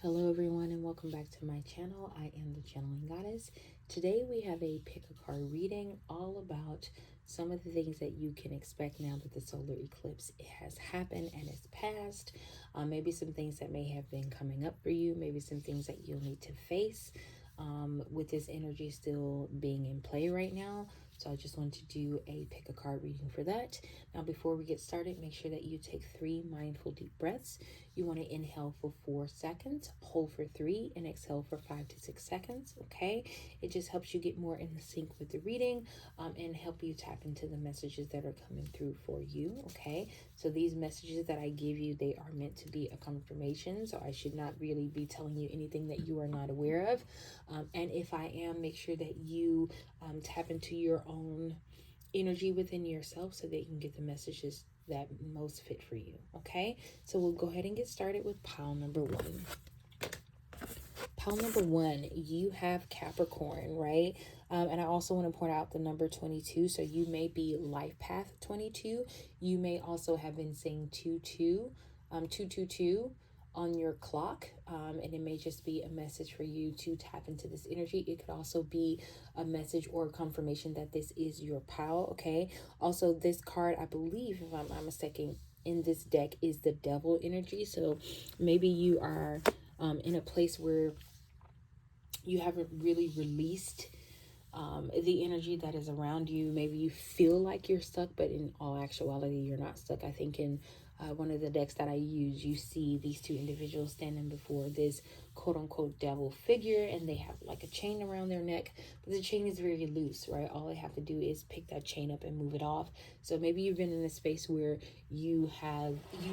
Hello everyone and welcome back to my channel. I am the Channeling Goddess. Today we have a pick a card reading all about some of the things that you can expect now that the solar eclipse has happened and is past. Maybe some things that may have been coming up for you, maybe some things that you'll need to face with this energy still being in play right now. So I just want to do a pick a card reading for that. Now, before we get started, make sure that you take 3 mindful deep breaths. You want to inhale for 4 seconds, hold for 3, and exhale for 5 to 6 seconds, okay? It just helps you get more in sync with the reading and help you tap into the messages that are coming through for you, okay? So these messages that I give you, they are meant to be a confirmation, so I should not really be telling you anything that you are not aware of. And if I am, make sure that you tap into your own energy within yourself so that you can get the messages that most fit for you. Okay, so we'll go ahead and get started with pile number 1. Pile number 1, you have Capricorn, right? And I also want to point out the number 22. So you may be life path 22. You may also have been saying 222 on your clock, and it may just be a message for you to tap into this energy. It could also be a message or a confirmation that this is your pile. Okay, also this card, I believe, if I'm not mistaken, in this deck is the devil energy. So maybe you are in a place where you haven't really released the energy that is around you. Maybe you feel like you're stuck, but in all actuality, you're not stuck. I think in one of the decks that I use, you see these 2 individuals standing before this quote-unquote devil figure, and they have like a chain around their neck, but the chain is very loose, right? All they have to do is pick that chain up and move it off. So maybe you've been in a space where you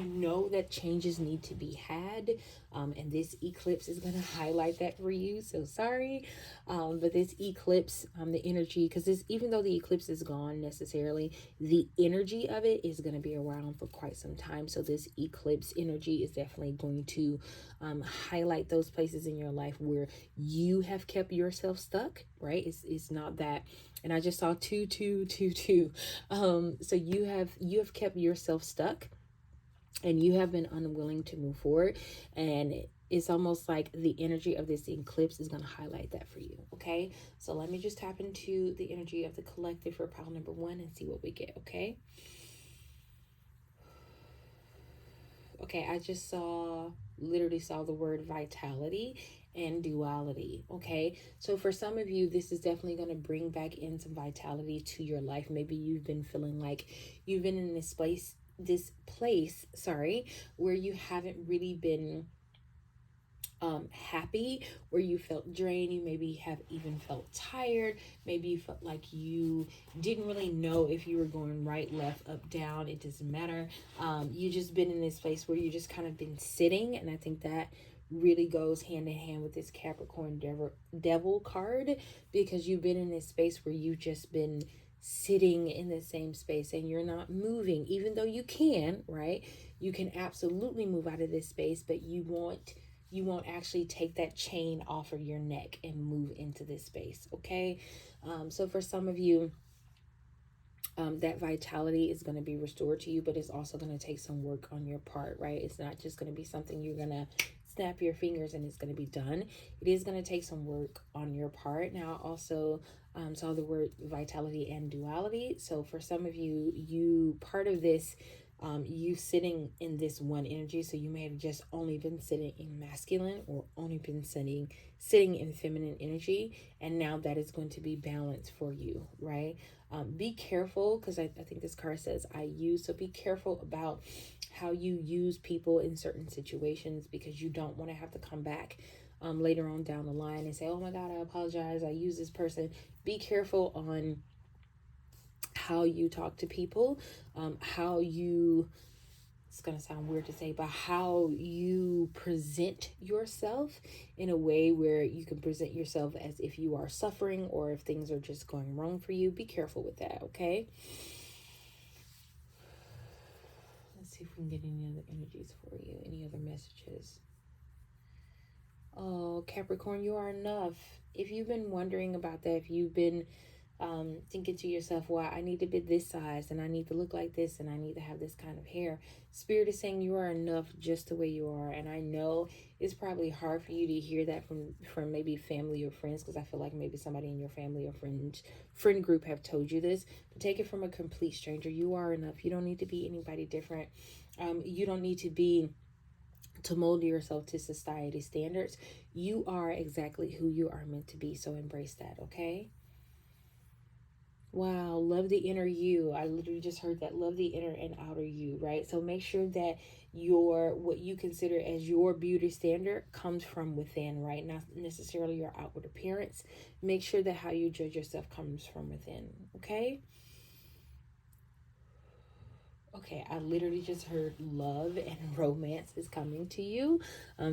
know that changes need to be had, and this eclipse is going to highlight that for you. So sorry, but this eclipse, the energy, because this, even though the eclipse is gone necessarily, the energy of it is going to be around for quite some time. So this eclipse energy is definitely going to highlight those places in your life where you have kept yourself stuck, right? It's not that. And I just saw 2 2 2 2. So you have kept yourself stuck and you have been unwilling to move forward, and it's almost like the energy of this eclipse is going to highlight that for you. Okay, so let me just tap into the energy of the collective for pile number 1 and see what we get. Okay, I just literally saw the word vitality and duality. Okay, so for some of you, this is definitely going to bring back in some vitality to your life. Maybe you've been feeling like you've been in this place where you haven't really been happy, where you felt drained. You maybe have even felt tired. Maybe you felt like you didn't really know if you were going right, left, up, down. It doesn't matter. You just been in this place where you just kind of been sitting, and I think that really goes hand in hand with this Capricorn devil card, because you've been in this space where you've just been sitting in the same space and you're not moving, even though you can, right? You can absolutely move out of this space, but you won't actually take that chain off of your neck and move into this space. Okay, so for some of you, that vitality is going to be restored to you, but it's also going to take some work on your part, right? It's not just going to be something you're going to snap your fingers and it's going to be done. It is going to take some work on your part. Now, also saw the word vitality and duality. So for some of you, part of this, you sitting in this one energy. So you may have just only been sitting in masculine or only been sitting in feminine energy. And now that is going to be balanced for you, right? Be careful, because I think this card says I use. So be careful about how you use people in certain situations, because you don't want to have to come back later on down the line and say, oh my God, I apologize, I use this person. Be careful on how you talk to people, how you, it's going to sound weird to say, but how you present yourself in a way where you can present yourself as if you are suffering or if things are just going wrong for you. Be careful with that, okay? Let's see if we can get any other energies for you, any other messages. Oh, Capricorn, you are enough. If you've been wondering about that, if you've been thinking to yourself, well, I need to be this size and I need to look like this and I need to have this kind of hair. Spirit is saying you are enough just the way you are. And I know it's probably hard for you to hear that from maybe family or friends, because I feel like maybe somebody in your family or friend group have told you this. But take it from a complete stranger. You are enough. You don't need to be anybody different. You don't need to mold yourself to society standards. You are exactly who you are meant to be. So embrace that, okay? Wow, love the inner you. I literally just heard that. Love the inner and outer you, right? So make sure that what you consider as your beauty standard comes from within, right? Not necessarily your outward appearance. Make sure that how you judge yourself comes from within, okay? Okay, I literally just heard love and romance is coming to you.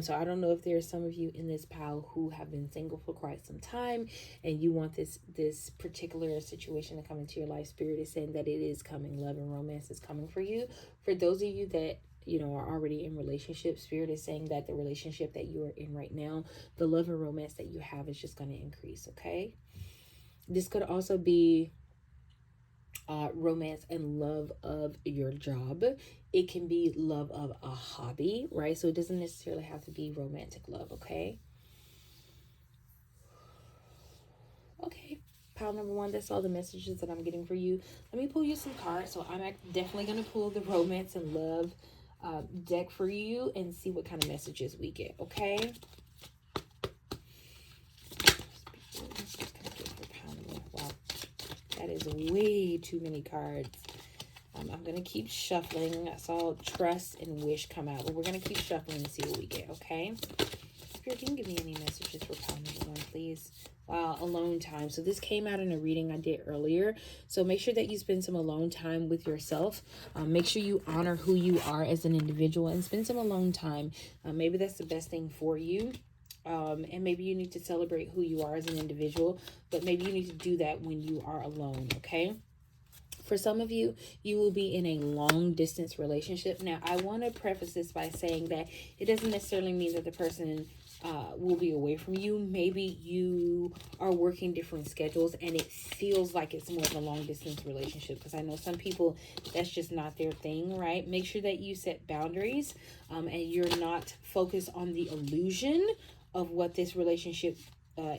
So I don't know if there's some of you in this pile who have been single for quite some time and you want this particular situation to come into your life. Spirit is saying that it is coming. Love and romance is coming for you. For those of you that are already in relationships, Spirit is saying that the relationship that you are in right now, the love and romance that you have is just going to increase, okay? This could also be romance and love of your job. It can be love of a hobby, right? So it doesn't necessarily have to be romantic love, okay? Okay, pile number one, that's all the messages that I'm getting for you. Let me pull you some cards. So I'm definitely going to pull the romance and love deck for you and see what kind of messages we get, okay? Wow, that is way too many cards. I'm going to keep shuffling. I saw trust and wish come out, but we're going to keep shuffling and see what we get, okay? Spirit, can you give me any messages for pile number one, please? Wow, alone time. So this came out in a reading I did earlier. So make sure that you spend some alone time with yourself. Make sure you honor who you are as an individual and spend some alone time. Maybe that's the best thing for you. And maybe you need to celebrate who you are as an individual, but maybe you need to do that when you are alone, okay? For some of you, you will be in a long distance relationship. Now, I want to preface this by saying that it doesn't necessarily mean that the person will be away from you. Maybe you are working different schedules and it feels like it's more of a long distance relationship, because I know some people, that's just not their thing, right? Make sure that you set boundaries and you're not focused on the illusion of what this relationship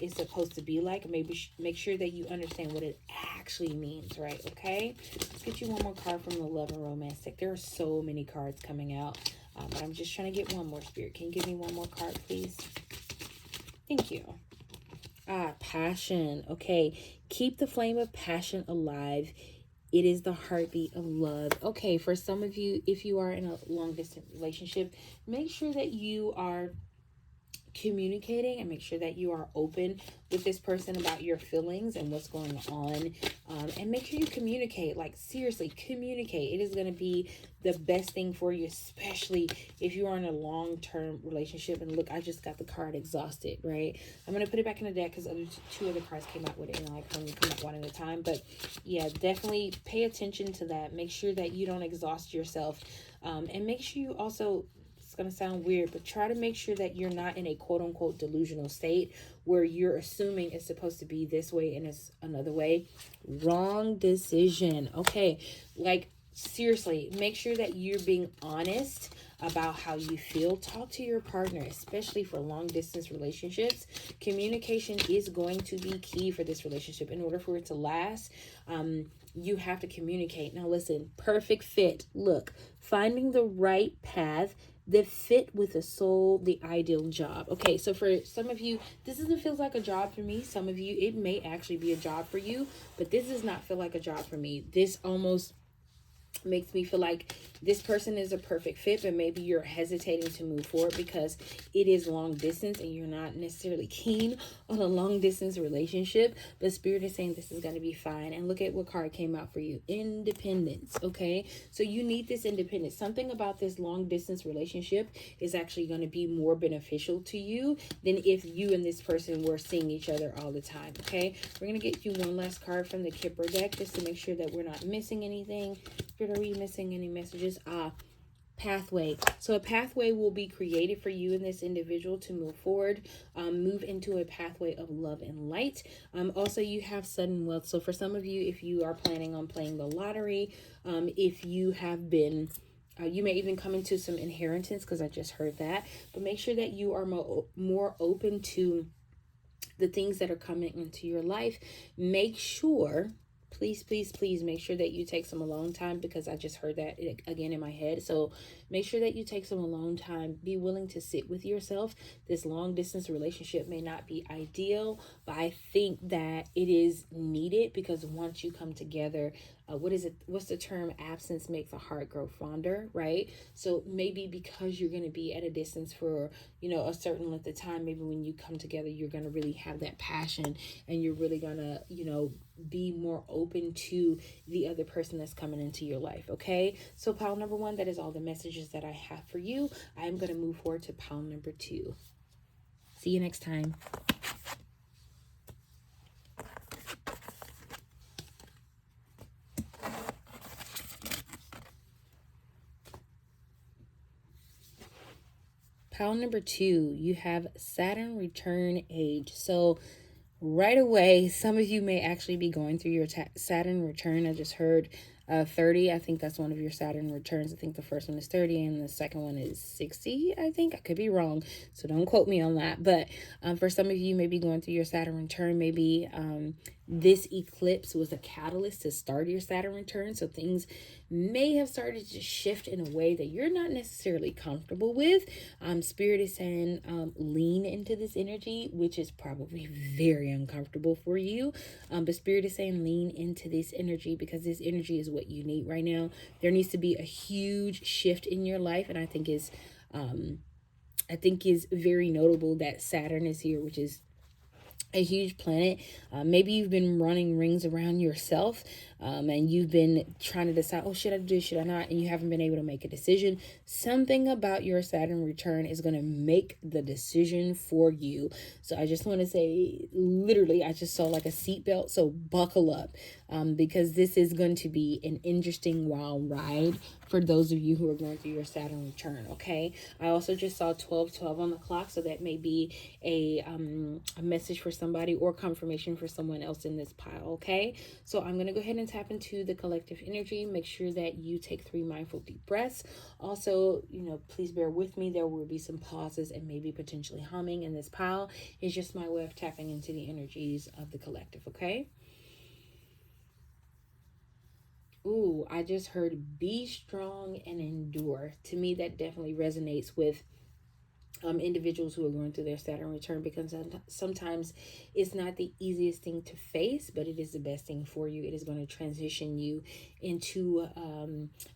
is supposed to be like. Maybe make sure that you understand what it actually means, right? Okay, let's get you one more card from the love and romance deck. There are so many cards coming out, but I'm just trying to get one more. Spirit, can you give me one more card, please? Thank you. Passion. Okay, keep the flame of passion alive. It is the heartbeat of love. Okay, for some of you, if you are in a long distance relationship, make sure that you are communicating and make sure that you are open with this person about your feelings and what's going on, and make sure you communicate. Like, seriously, communicate. It is going to be the best thing for you, especially if you are in a long-term relationship. And look, I just got the card exhausted, right? I'm going to put it back in the deck because two other cards came out with it, and I like only come out one at a time. But yeah, definitely pay attention to that. Make sure that you don't exhaust yourself, and make sure you also, it's going to sound weird, but try to make sure that you're not in a quote-unquote delusional state where you're assuming it's supposed to be this way and it's another way. Wrong decision. Okay, like, seriously, make sure that you're being honest about how you feel. Talk to your partner, especially for long distance relationships. Communication is going to be key for this relationship. In order for it to last, you have to communicate. Now listen, perfect fit. Look, finding the right path, the fit with the soul, the ideal job. Okay, so for some of you, this doesn't feel like a job for me. Some of you, it may actually be a job for you, but this does not feel like a job for me. This almost makes me feel like this person is a perfect fit, but maybe you're hesitating to move forward because it is long distance and you're not necessarily keen on a long distance relationship. But Spirit is saying this is going to be fine. And look at what card came out for you. Independence. Okay, so you need this independence. Something about this long distance relationship is actually going to be more beneficial to you than if you and this person were seeing each other all the time. Okay, we're going to get you one last card from the Kipper deck just to make sure that we're not missing anything. Are we missing any messages? pathway. So a pathway will be created for you and this individual to move forward, move into a pathway of love and light. Also, you have sudden wealth. So for some of you, if you are planning on playing the lottery, if you have been you may even come into some inheritance, because I just heard that. But make sure that you are more open to the things that are coming into your life. Make sure, please, please, please make sure that you take some alone time, because I just heard that again in my head. So make sure that you take some alone time. Be willing to sit with yourself. This long distance relationship may not be ideal, but I think that it is needed, because once you come together, what's the term? Absence makes the heart grow fonder, right? So maybe because you're going to be at a distance for, a certain length of time, maybe when you come together, you're going to really have that passion, and you're really going to, be more open to the other person that's coming into your life. Okay. So pile number 1, that is all the messages that I have for you. I'm going to move forward to pile number 2. See you next time. Pile number 2, you have Saturn return age. So right away, some of you may actually be going through your Saturn return. I just heard 30. I think that's one of your Saturn returns. I think the first one is 30 and the second one is 60. I think I could be wrong, so don't quote me on that. But for some of you, may be going through your Saturn return. Maybe this eclipse was a catalyst to start your Saturn return. So things may have started to shift in a way that you're not necessarily comfortable with. Spirit is saying lean into this energy, which is probably very uncomfortable for you. But Spirit is saying lean into this energy, because this energy is what you need right now. There needs to be a huge shift in your life, and I think is very notable that Saturn is here, which is a huge planet. Maybe you've been running rings around yourself, and you've been trying to decide, should I do this, should I not? And you haven't been able to make a decision. Something about your Saturn return is going to make the decision for you. So I just want to say, literally, I just saw like a seatbelt. So buckle up, because this is going to be an interesting, wild ride for those of you who are going through your Saturn return. Okay. I also just saw 12:12 on the clock. So that may be a message for somebody, or confirmation for someone else in this pile. Okay. So I'm going to go ahead and tap into the collective energy. Make sure that you take 3 mindful deep breaths. Also, please bear with me. There will be some pauses and maybe potentially humming in this pile. It's just my way of tapping into the energies of the collective. Okay. Ooh, I just heard be strong and endure. To me, that definitely resonates with individuals who are going through their Saturn return, because sometimes it's not the easiest thing to face, but it is the best thing for you. It is going to transition you into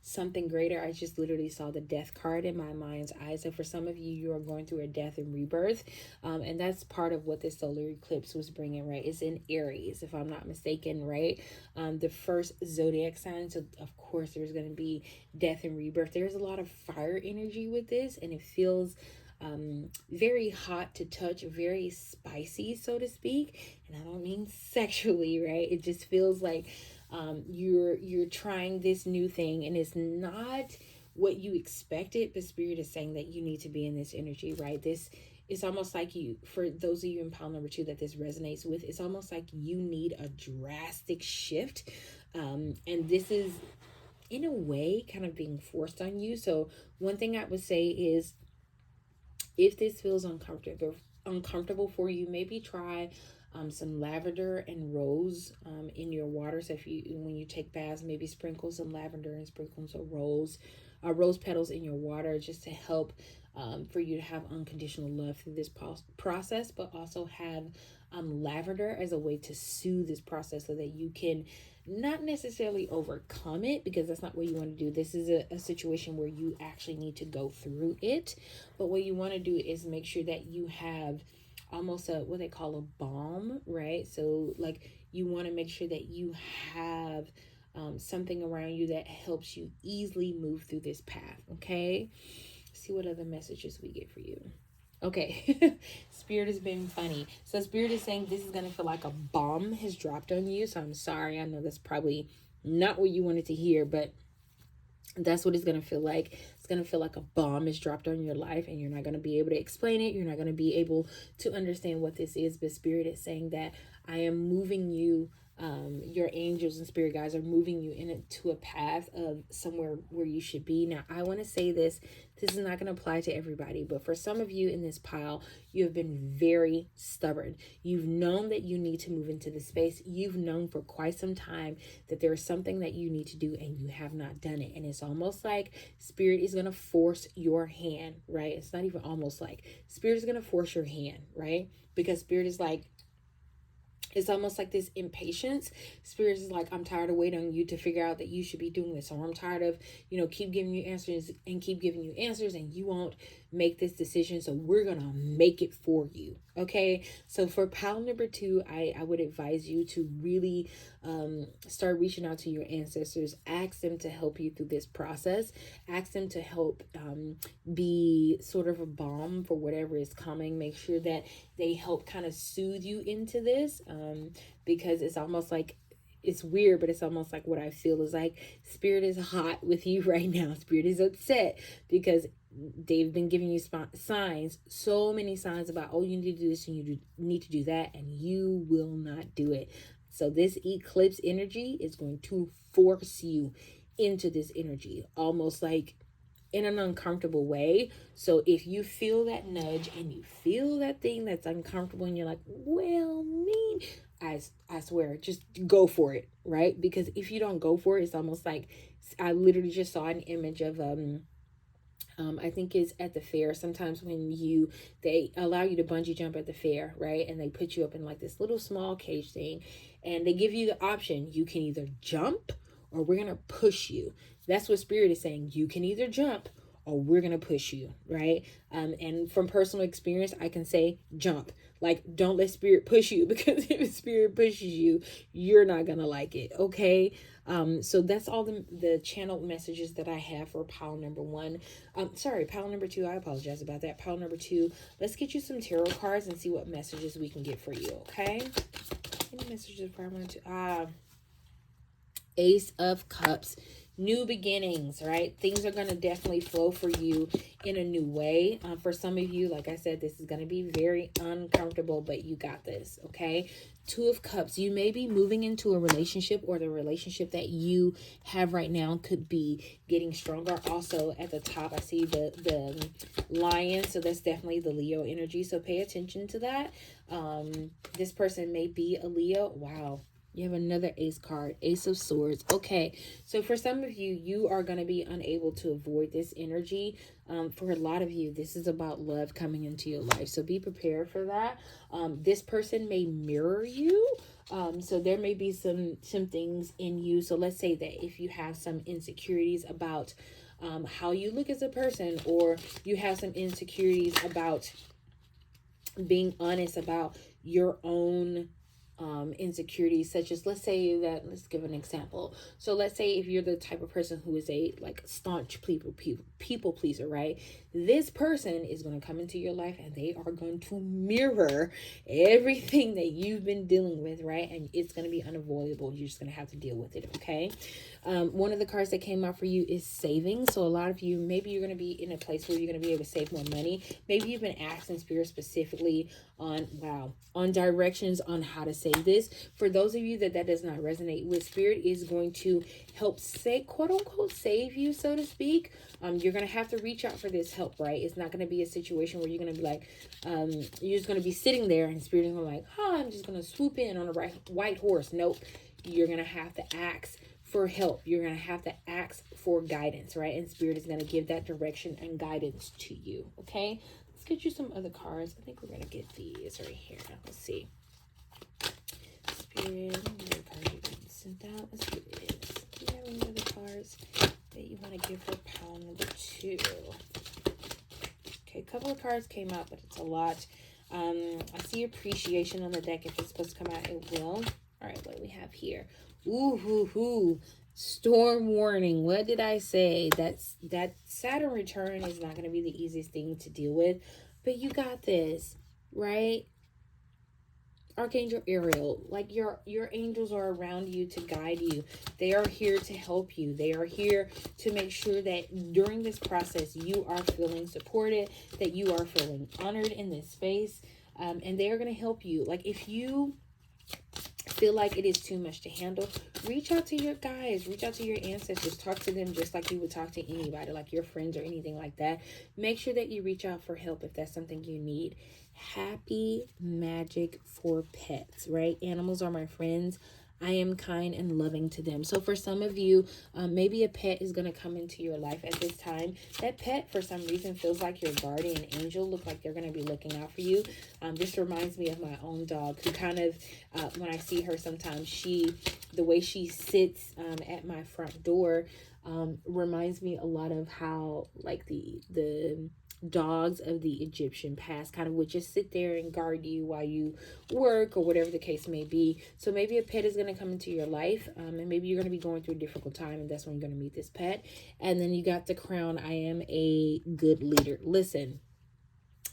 something greater. I just literally saw the death card in my mind's eye. So for some of you, you are going through a death and rebirth, and that's part of what this solar eclipse was bringing, right? It's in Aries, if I'm not mistaken, right? The first zodiac sign. So of course there's going to be death and rebirth. There's a lot of fire energy with this, and it feels very hot to touch, very spicy, so to speak. And I don't mean sexually, right? It just feels like you're trying this new thing, and it's not what you expected, but Spirit is saying that you need to be in this energy, right? This it's almost like you, for those of you in pile number 2 that this resonates with, it's almost like you need a drastic shift, and this is in a way kind of being forced on you. So one thing I would say is, if this feels uncomfortable for you, maybe try some lavender and rose in your water. So when you take baths, maybe sprinkle some lavender and sprinkle some rose petals in your water, just to help for you to have unconditional love through this process, but also have lavender as a way to soothe this process, so that you can not necessarily overcome it, because that's not what you want to do. This is a situation where you actually need to go through it. But what you want to do is make sure that you have almost what they call a balm, right? So like you want to make sure that you have something around you that helps you easily move through this path. Okay. See what other messages we get for you. Okay. Spirit has been funny. So Spirit is saying this is going to feel like a bomb has dropped on you. So I'm sorry. I know that's probably not what you wanted to hear, but that's what it's going to feel like. It's going to feel like a bomb is dropped on your life, and you're not going to be able to explain it. You're not going to be able to understand what this is. But Spirit is saying that I am moving you. Your angels and spirit guides are moving you into a path of somewhere where you should be. Now, I want to say this is not going to apply to everybody, but for some of you in this pile, you have been very stubborn. You've known that you need to move into the space. You've known for quite some time that there is something that you need to do, and you have not done it. And it's almost like Spirit is going to force your hand, right? It's not even almost like Spirit is going to force your hand, right? Because Spirit is like, it's almost like this impatience. Spirit is like, I'm tired of waiting on you to figure out that you should be doing this. Or I'm tired of, keep giving you answers and keep giving you answers, and you won't make this decision. So we're going to make it for you. Okay. So for pile number 2, I would advise you to really start reaching out to your ancestors. Ask them to help you through this process. Ask them to help be sort of a balm for whatever is coming. Make sure that they help kind of soothe you into this, because it's almost like, it's weird, but it's almost like what I feel is like Spirit is hot with you right now. Spirit is upset because they've been giving you signs, so many signs about, oh, you need to do this and you need to do that, and you will not do it. So this eclipse energy is going to force you into this energy, almost like in an uncomfortable way. So if you feel that nudge and you feel that thing that's uncomfortable and you're like, well, me, I swear, just go for it, right? Because if you don't go for it, it's almost like, I literally just saw an image of I think it's at the fair. Sometimes when they allow you to bungee jump at the fair, right? And they put you up in like this little small cage thing, and they give you the option. You can either jump or we're going to push you. That's what Spirit is saying. You can either jump or we're going to push you, right? And from personal experience, I can say jump. Like, don't let Spirit push you, because if Spirit pushes you, you're not going to like it, okay? So that's all the channeled messages that I have for pile number 1. Pile number 2, I apologize about that. Pile number 2, let's get you some tarot cards and see what messages we can get for you, okay? Any messages for pile number 2? Ace of Cups. New beginnings, right? Things are going to definitely flow for you in a new way. For some of you, like I said, this is going to be very uncomfortable, but you got this, okay? 2 of Cups. You may be moving into a relationship, or the relationship that you have right now could be getting stronger. Also at the top, I see the Lion, so that's definitely the Leo energy. So pay attention to that. This person may be a Leo. Wow. You have another ace card, Ace of Swords. Okay, so for some of you, you are going to be unable to avoid this energy. For a lot of you, this is about love coming into your life. So be prepared for that. This person may mirror you. So there may be some things in you. So let's say that if you have some insecurities about how you look as a person, or you have some insecurities about being honest about your own insecurities, such as, let's give an example. So let's say if you're the type of person who is a staunch people pleaser, right? This person is going to come into your life and they are going to mirror everything that you've been dealing with, right? And it's going to be unavoidable. You're just going to have to deal with it, okay? One of the cards that came out for you is saving. So a lot of you, maybe you're going to be in a place where you're going to be able to save more money. Maybe you've been asking Spirit specifically on directions on how to save this. For those of you that does not resonate with, Spirit is going to help quote unquote save you, so to speak. You're going to have to reach out for this help, right? It's not going to be a situation where you're going to be like, you're just going to be sitting there and Spirit is going to be like, I'm just going to swoop in on a white horse. Nope. You're going to have to ask for help. You're going to have to ask for guidance, right? And Spirit is going to give that direction and guidance to you, okay? Let's get you some other cards. I think we're going to get these right here. Let's see. Spirit, what cards you getting sent out? Let's do this. Do you have any other cards that you want to give for pile number 2? Okay, a couple of cards came out, but it's a lot. I see appreciation on the deck. If it's supposed to come out, it will. All right, what do we have here? Ooh, storm warning. What did I say? That Saturn return is not going to be the easiest thing to deal with, but you got this, right? Archangel Ariel, like your angels are around you to guide you. They are here to help you. They are here to make sure that during this process you are feeling supported, that you are feeling honored in this space, and they are going to help you. Like if you feel like it is too much to handle, reach out to your guides, reach out to your ancestors, talk to them just like you would talk to anybody, like your friends or anything like that. Make sure that you reach out for help if that's something you need. Happy magic for pets, right? Animals are my friends. I am kind and loving to them. So for some of you, maybe a pet is going to come into your life at this time. That pet, for some reason, feels like your guardian angel. Look like they're going to be looking out for you. This reminds me of my own dog, who kind of, when I see her sometimes, the way she sits at my front door reminds me a lot of how, like, the dogs of the Egyptian past kind of would just sit there and guard you while you work or whatever the case may be. So maybe a pet is going to come into your life, and maybe you're going to be going through a difficult time, and that's when you're going to meet this pet. And then you got the crown, I am a good leader. Listen,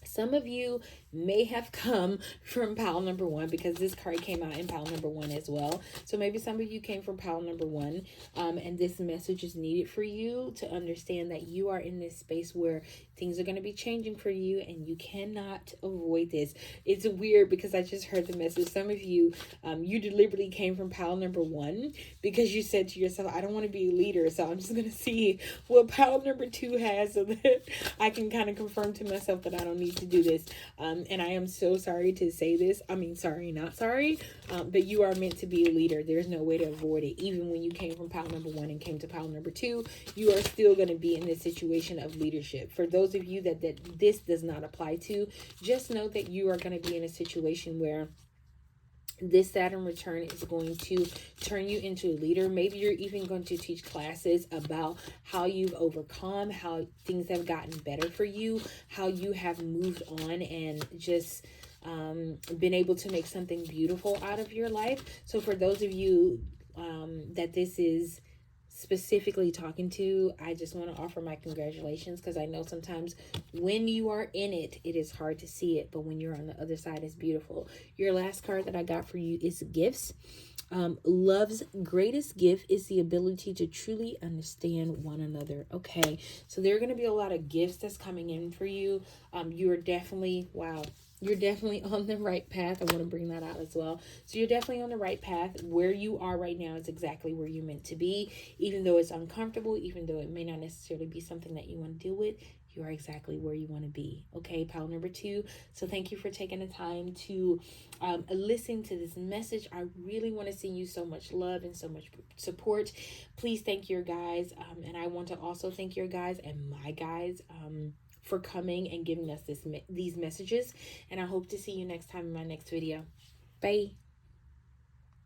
some of you may have come from pile number one, because this card came out in pile number one as well. So maybe some of you came from pile number one, and this message is needed for you to understand that you are in this space where things are going to be changing for you, and you cannot avoid this. It's weird because I just heard the message. Some of you, you deliberately came from pile number one because you said to yourself, I don't want to be a leader, so I'm just going to see what pile number two has so that I can kind of confirm to myself that I don't need to do this. And I am so sorry to say this. I mean, sorry, not sorry, but you are meant to be a leader. There's no way to avoid it. Even when you came from pile number one and came to pile number two, you are still going to be in this situation of leadership. For those of you that this does not apply to, just know that you are going to be in a situation where this Saturn return is going to turn you into a leader. Maybe you're even going to teach classes about how you've overcome, how things have gotten better for you, how you have moved on and just been able to make something beautiful out of your life. So for those of you that this is specifically talking to, I just want to offer my congratulations, because I know sometimes when you are in it, it is hard to see it, but when you're on the other side, it's beautiful. Your last card that I got for you is gifts. Love's greatest gift is the ability to truly understand one another. Okay, so there are going to be a lot of gifts that's coming in for you. You are definitely, wow, you're definitely on the right path. I want to bring that out as well. So you're definitely on the right path. Where you are right now is exactly where you're meant to be. Even though it's uncomfortable, even though it may not necessarily be something that you want to deal with, you are exactly where you want to be. Okay, pile number two. So thank you for taking the time to listen to this message. I really want to send you so much love and so much support. Please thank your guys. And I want to also thank your guys and my guys for coming and giving us these messages. And I hope to see you next time in my next video. Bye.